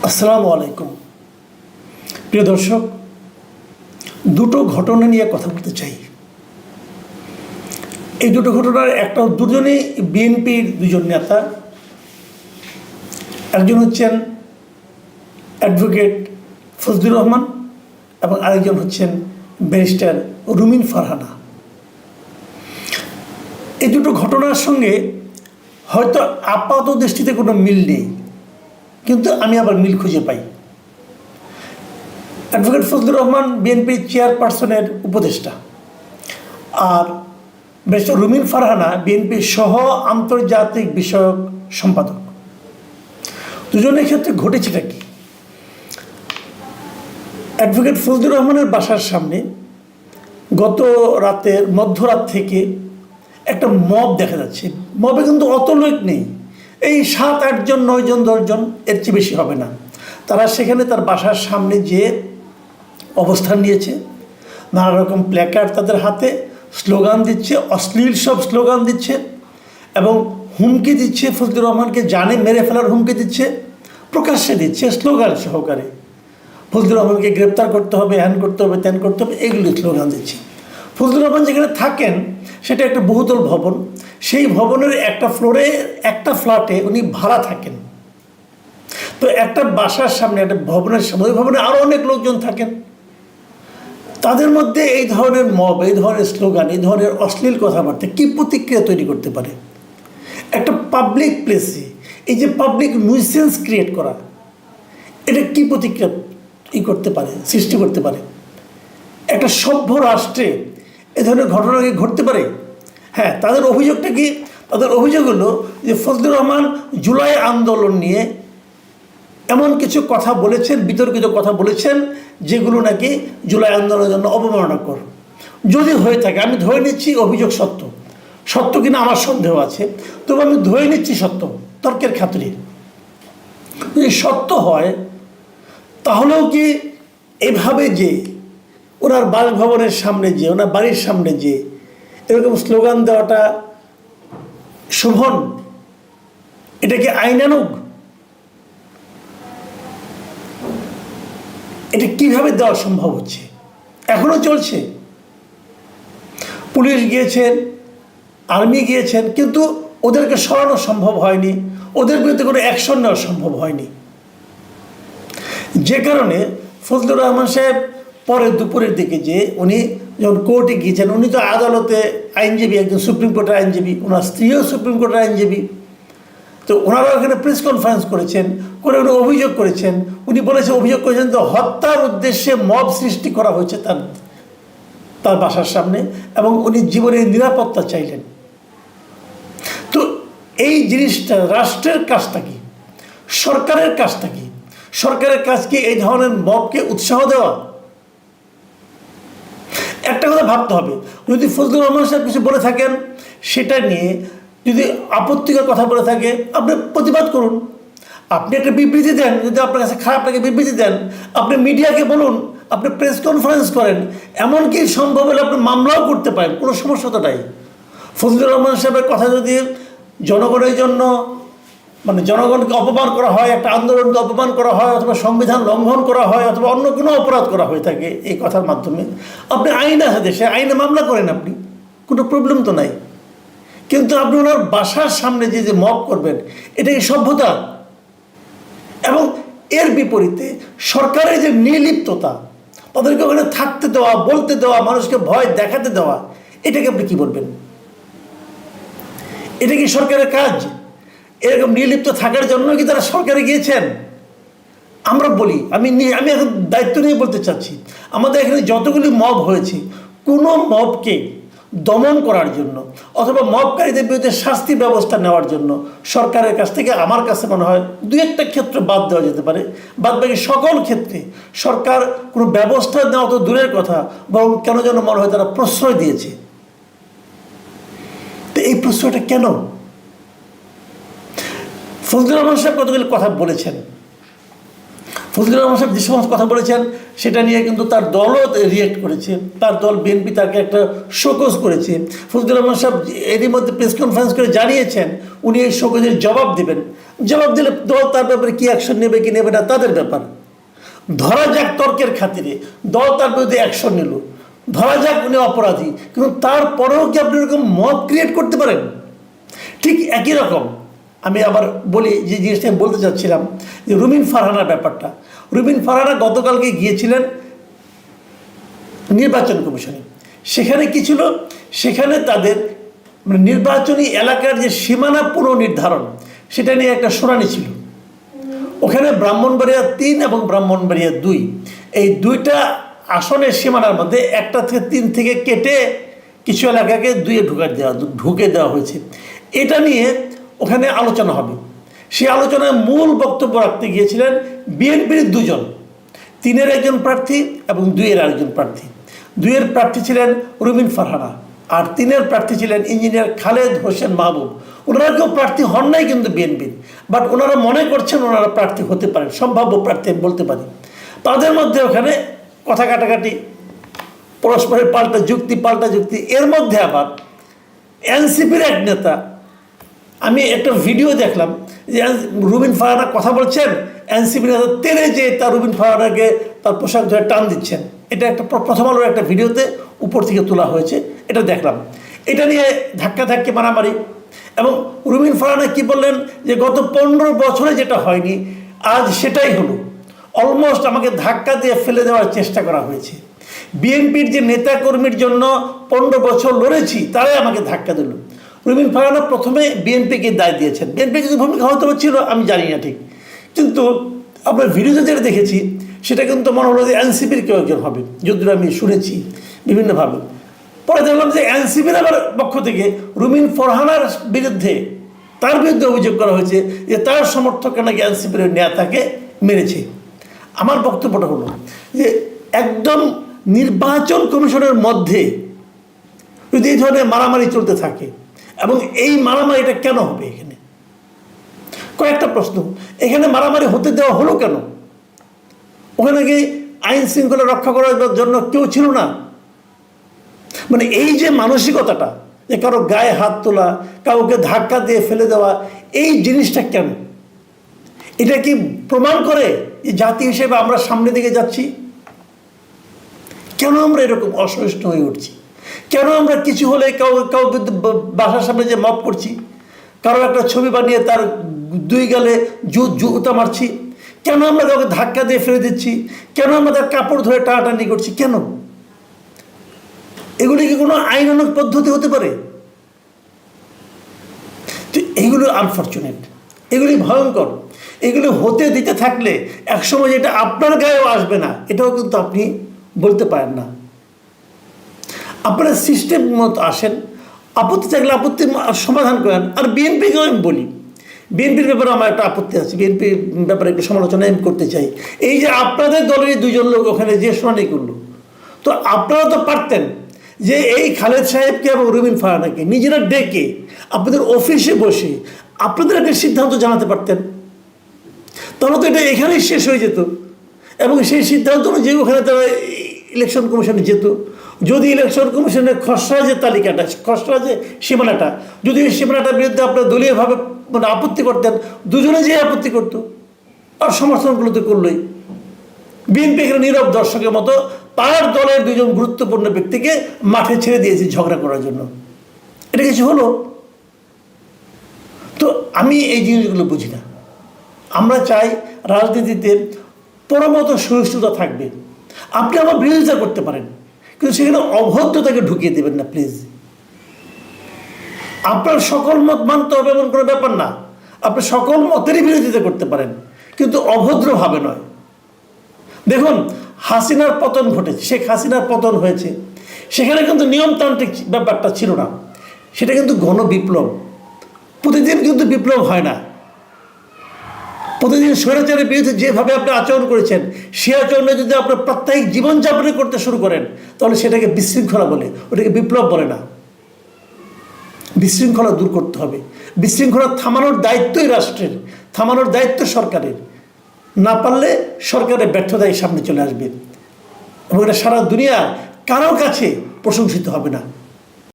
আসসালামু আলাইকুম। প্রিয় দর্শক, দুটো ঘটনা নিয়ে কথা বলতে চাই। এই দুটো ঘটনার দুজনেই বিএনপির দুজন নেতা। একজন হচ্ছেন অ্যাডভোকেট ফজলুর রহমান এবং আরেকজন হচ্ছেন ব্যারিস্টার রুমিন ফারহানা। এই দুটো ঘটনার সঙ্গে হয়তো আপাত দৃষ্টিতে কোনো মিল নেই, কিন্তু আমি আবার মিল খুঁজে পাই। অ্যাডভোকেট ফজলুর রহমান বিএনপির চেয়ারপারসনের উপদেষ্টা, আর ব্যারিস্টার রুমিন ফারহানা বিএনপির সহ আন্তর্জাতিক বিষয়ক সম্পাদক। দুজনের ক্ষেত্রে ঘটেছেটা কি? অ্যাডভোকেট ফজলুর রহমানের বাসার সামনে গত রাতের মধ্যরাত থেকে একটা মব দেখা যাচ্ছে। মবে কিন্তু অত লোক নেই, এই 7-8 জন, 9 জন, 10 জন, এর চেয়ে বেশি হবে না। তারা সেখানে তার বাসার সামনে যেয়ে অবস্থান নিয়েছে। নানা রকম প্ল্যাকার্ড তাদের হাতে, স্লোগান দিচ্ছে, অশ্লীল সব স্লোগান দিচ্ছে এবং হুমকি দিচ্ছে। ফজলুর রহমানকে জানে মেরে ফেলার হুমকি দিচ্ছে, প্রকাশ্যে দিচ্ছে স্লোগান সহকারে। ফজলুর রহমানকে গ্রেপ্তার করতে হবে, হ্যান করতে হবে, ত্যান করতে হবে, এগুলি স্লোগান দিচ্ছে। ফজলুর রহমান যেখানে থাকেন সেটা একটা বহুতল ভবন। সেই ভবনের একটা ফ্ল্যাটে উনি ভাড়া থাকেন। তো একটা বাসার সামনে, একটা ভবনের সামনে, ওই ভবনে আরও অনেক লোকজন থাকেন। তাদের মধ্যে এই ধরনের মব, এই ধরনের স্লোগান, এই ধরনের অশ্লীল কথাবার্তা কী প্রতিক্রিয়া তৈরি করতে পারে একটা পাবলিক প্লেসে? এই যে পাবলিক নুইসেন্স ক্রিয়েট করা, এটা কী প্রতিক্রিয়া করতে পারে, সৃষ্টি করতে পারে? একটা সভ্য রাষ্ট্রে এ ধরনের ঘটনা কি ঘটতে পারে? হ্যাঁ, তাদের অভিযোগটা কি? তাদের অভিযোগ হলো যে ফজলুর রহমান জুলাই আন্দোলন নিয়ে এমন কিছু কথা বলেছেন, বিতর্কিত কথা বলেছেন, যেগুলো নাকি জুলাই আন্দোলনের জন্য অবমাননাকর। যদি হয়ে থাকে, আমি ধরে নিচ্ছি অভিযোগ সত্য কিনা আমার সন্দেহ আছে, তবে আমি ধরে নিচ্ছি সত্য, তর্কের খাতিরে। যদি সত্য হয় তাহলেও কি এভাবে যে ওনার বাসভবনের সামনে যে, ওনার বাড়ির সামনে যে এরকম স্লোগান দেওয়াটা শোভন? এটা কি আইনানুগ? এটা কিভাবে দেওয়া সম্ভব হচ্ছে? এখনো চলছে। পুলিশ গিয়েছেন, আর্মি গিয়েছেন, কিন্তু ওদেরকে সরানো সম্ভব হয়নি, ওদের বিরুদ্ধে কোনো অ্যাকশন নেওয়া সম্ভব হয়নি। যে কারণে ফজলুর রহমান সাহেব পরে দুপুরের দিকে যে উনি যখন কোর্টে গিয়েছেন, উনি তো আদালতে আইনজীবী, একজন সুপ্রিম কোর্টের আইনজীবী, ওনার স্ত্রীও সুপ্রিম কোর্টের আইনজীবী। তো ওনারাও এখানে প্রেস কনফারেন্স করেছেন, করে উনি অভিযোগ করেছেন। উনি অভিযোগ করেছেন তো হত্যার উদ্দেশ্যে মব সৃষ্টি করা হয়েছে তার বাসার সামনে, এবং উনি জীবনের নিরাপত্তা চাইলেন। তো এই জিনিসটা রাষ্ট্রের কাজটা কি? সরকারের কাজটা কি? সরকারের কাজ কি এই ধরনের মবকে উৎসাহ দেওয়া? একটা কথা ভাবতে হবে, যদি ফজলুর রহমান সাহেব কিছু বলে থাকেন, সেটা নিয়ে যদি আপত্তিকর কথা বলে থাকে, আপনি প্রতিবাদ করুন, আপনি একটা বিবৃতি দেন। যদি আপনার কাছে খারাপ লাগে, বিবৃতি দেন, আপনি মিডিয়াকে বলুন, আপনি প্রেস কনফারেন্স করেন, এমনকি সম্ভব হলে আপনি মামলাও করতে পারেন, কোনো সমস্যা তো নাই। ফজলুর রহমান সাহেবের কথা যদি জনগণের জন্য, জনগণকে অপমান করা হয়, একটা আন্দোলনকে অপমান করা হয়, অথবা সংবিধান লঙ্ঘন করা হয়, অথবা অন্য কোনো অপরাধ করা হয়ে থাকে এই কথার মাধ্যমে, আপনি আইন আছে দেশে, আইনে মামলা করেন, আপনি কোনো প্রবলেম তো নাই। কিন্তু আপনি ওনার বাসার সামনে যে মব করবেন, এটা কি সভ্যতা? এবং এর বিপরীতে সরকারের যে নির্লিপ্ততা, তাদেরকে ওখানে থাকতে দেওয়া, বলতে দেওয়া, মানুষকে ভয় দেখাতে দেওয়া, এটাকে আপনি কি বলবেন? এটা কি সরকারের কাজ? এরকম নির্লিপ্ত থাকার জন্য কি তারা সরকারে গিয়েছেন? আমরা বলি, আমি এখন দায়িত্ব নিয়ে বলতে চাচ্ছি, আমাদের এখানে যতগুলি মব হয়েছে, কোনো মবকে দমন করার জন্য অথবা মবকারীদের বিরুদ্ধে শাস্তি ব্যবস্থা নেওয়ার জন্য সরকারের কাছ থেকে আমার কাছে মনে হয় 2-1টা ক্ষেত্র বাদ দেওয়া যেতে পারে। বাদ বাকি সকল ক্ষেত্রে সরকার কোনো ব্যবস্থা নেওয়া তো দূরের কথা, বরং কেন যেন মনে হয় তারা প্রশ্রয় দিয়েছে। তো এই প্রশ্রয়টা কেন? ফজলুর রহমান সাহেব কতগুলি কথা বলেছেন। ফজলুর রহমান সাহেব যে সমস্ত কথা বলেছেন সেটা নিয়ে কিন্তু তার দলও রিয়েক্ট করেছে, তার দল বিএনপি তাকে একটা শোকজ করেছে। ফজলুর রহমান সাহেব এরই মধ্যে প্রেস কনফারেন্স করে জানিয়েছেন উনি এই শোকজের জবাব দেবেন। জবাব দিলে দল তার ব্যাপারে কী অ্যাকশন নেবে কি নেবে না তাদের ব্যাপার। ধরা যাক তর্কের খাতিরে দল তার বিরুদ্ধে অ্যাকশন নিল, ধরা যাক উনি অপরাধী, কিন্তু তারপরেও কি আপনি এরকম মব ক্রিয়েট করতে পারেন? ঠিক একই রকম আমি আবার বলি যে জিনিসটা আমি বলতে চাচ্ছিলাম যে রুমিন ফারহানার ব্যাপারটা। রুমিন ফারহানা গতকালকে গিয়েছিলেন নির্বাচন কমিশনে। সেখানে কি ছিল? সেখানে তাদের নির্বাচনী এলাকার যে সীমানা পুনর্নির্ধারণ সেটা নিয়ে একটা শুনানি ছিল। ওখানে ব্রাহ্মণবাড়িয়া 3 এবং ব্রাহ্মণবাড়িয়া 2 এই দুইটা আসনের সীমানার মধ্যে 1 থেকে 3 থেকে কেটে কিছু এলাকাকে 2-এ ঢুকে দেওয়া হয়েছে। এটা নিয়ে ওখানে আলোচনা হবে। সেই আলোচনায় মূল বক্তব্য রাখতে গিয়েছিলেন বিএনপির 2 জন, 3-এর একজন প্রার্থী এবং 2-এর আরেকজন প্রার্থী। 2-এর প্রার্থী ছিলেন রুমিন ফারহানা আর 3-এর প্রার্থী ছিলেন ইঞ্জিনিয়ার খালেদ হোসেন মাহবুব। ওনারা কেউ প্রার্থী হন নাই কিন্তু বিএনপির, বাট ওনারা মনে করছেন ওনারা প্রার্থী হতে পারেন, সম্ভাব্য প্রার্থী আমি বলতে পারি। তাদের মধ্যে ওখানে কথা কাটাকাটি, পরস্পরের পাল্টা যুক্তি। এর মধ্যে আবার এনসিপির এক নেতা, আমি একটা ভিডিও দেখলাম যে রুমিন ফারহানা কথা বলছেন, এনসিপি নেতা টেনে যে তার রুমিন ফারহানাকে তার পোশাক ধরে টান দিচ্ছেন। এটা একটা প্রথম আলোর একটা ভিডিওতে উপর থেকে তোলা হয়েছে, এটা দেখলাম। এটা নিয়ে ধাক্কাধাক্কি মারামারি। এবং রুমিন ফারহানা কি বললেন যে গত 15 বছরে যেটা হয়নি আজ সেটাই হলো। অলমোস্ট আমাকে ধাক্কা দিয়ে ফেলে দেওয়ার চেষ্টা করা হয়েছে। বিএনপির যে নেতাকর্মীর জন্য 15 বছর লড়েছি তারাই আমাকে ধাক্কা দিল। রুমিন ফারহানা প্রথমে বিএনপিকে দায় দিয়েছেন। বিএনপি কিছু ভূমিকা হয়তো ছিল, আমি জানি না ঠিক, কিন্তু আপনার ভিডিওতে যেটা দেখেছি সেটা কিন্তু মনে হলো যে এনসিপির কেউ একজন হবে, যদিও আমি শুনেছি বিভিন্নভাবে। পরে দেখলাম যে এনসিপির আবার পক্ষ থেকে রুমিন ফারহানার বিরুদ্ধে অভিযোগ করা হয়েছে যে তার সমর্থকরা নাকি এনসিপির নেতাকে মেরেছে। আমার বক্তব্যটা হলো যে একদম নির্বাচন কমিশনের মধ্যে যদি এই ধরনের মারামারি চলতে থাকে, এবং এই মারামারিটা কেন হবে? এখানে কয়েকটা প্রশ্ন। এখানে মারামারি হতে দেওয়া হলো কেন? ওখানে কি আইন শৃঙ্খলা রক্ষা করার জন্য কেউ ছিল না? মানে এই যে মানসিকতাটা, যে কারো গায়ে হাত তোলা, কাউকে ধাক্কা দিয়ে ফেলে দেওয়া, এই জিনিসটা কেন? এটা কি প্রমাণ করে যে জাতি হিসেবে আমরা সামনের দিকে যাচ্ছি? কেন আমরা এরকম অসহিষ্ণু হয়ে উঠছি? কেন আমরা কিছু হলে কাউকে বাসার সামনে যে মপ করছি, কারো একটা ছবি বানিয়ে তার 2 গালে জুতা মারছি? কেন আমরা কাউকে ধাক্কা দিয়ে ফেলে দিচ্ছি? কেন আমরা তার কাপড় ধরে টানাটানি করছি? কেন? এগুলি কি কোনো আইনানুগ পদ্ধতি হতে পারে? তো এগুলো আনফর্চুনেট, এগুলি ভয়ঙ্কর। এগুলো হতে দিতে থাকলে একসময় যেটা আপনার গায়েও আসবে না এটাও কিন্তু আপনি বলতে পারেন না। আপনারা সিস্টেম মতো আসেন, আপত্তি থাকলে আপত্তির সমাধান করেন। আর বিএনপিকেও আমি বলি, বিএনপির ব্যাপারে আমার একটা আপত্তি আছে, বিএনপির ব্যাপারে একটু সমালোচনা আমি করতে চাই। এই যে আপনাদের দলের 2 জন লোক ওখানে যে শুনানি করলো, তো আপনারা তো পারতেন যে এই খালেদ সাহেবকে এবং রুমিন ফারহানাকে নিজেরা ডেকে আপনাদের অফিসে বসে আপনাদের একটা সিদ্ধান্ত জানাতে পারতেন। তাহলে তো এটা এখানেই শেষ হয়ে যেত, এবং সেই সিদ্ধান্ত অনুযায়ী ওখানে তারা ইলেকশন কমিশনে যেত। যদি ইলেকশন কমিশনের খসড়া যে তালিকাটা, খসড়া যে সীমানাটা, যদি এই সীমানাটার বিরুদ্ধে আপনারা দলীয়ভাবে মানে আপত্তি করতেন, দুজনে যে আপত্তি করতো আর সমর্থনগুলো তো করলোই। বিএনপি এখানে নীরব দর্শকের মতো তার দলের 2 জন গুরুত্বপূর্ণ ব্যক্তিকে মাঠে ছেড়ে দিয়েছে ঝগড়া করার জন্য। এটা কিছু হলো? তো আমি এই জিনিসগুলো বুঝি না। আমরা চাই রাজনীতিতে পরমত সহিষ্ণুতা থাকবে। আপনি আমার বিরোধিতা করতে পারেন, কিন্তু সেখানে অভদ্রতাকে ঢুকিয়ে দেবেন না প্লিজ। আপনার সকল মত মানতে হবে এমন কোনো ব্যাপার না। আপনি সকল মতেরই বিরোধিতা করতে পারেন, কিন্তু অভদ্রভাবে নয়। দেখুন, হাসিনার পতন ঘটেছে, শেখ হাসিনার পতন হয়েছে, সেখানে কিন্তু নিয়মতান্ত্রিক ব্যাপারটা ছিল না, সেটা কিন্তু গণবিপ্লব। প্রতিদিন কিন্তু বিপ্লব হয় না। প্রতিদিন স্বৈরাচারের বিরুদ্ধে যেভাবে আপনি আচরণ করেছেন, সে আচরণে যদি আপনার প্রাত্যহিক জীবনযাপনে করতে শুরু করেন, তাহলে সেটাকে বিশৃঙ্খলা বলে, ওটাকে বিপ্লব বলে না। বিশৃঙ্খলা দূর করতে হবে। বিশৃঙ্খলা থামানোর দায়িত্বই রাষ্ট্রের, থামানোর দায়িত্ব সরকারের। না পারলে সরকারের ব্যর্থতাই সামনে চলে আসবে এবং এটা সারা দুনিয়ার কারো কাছে প্রশংসিত হবে না।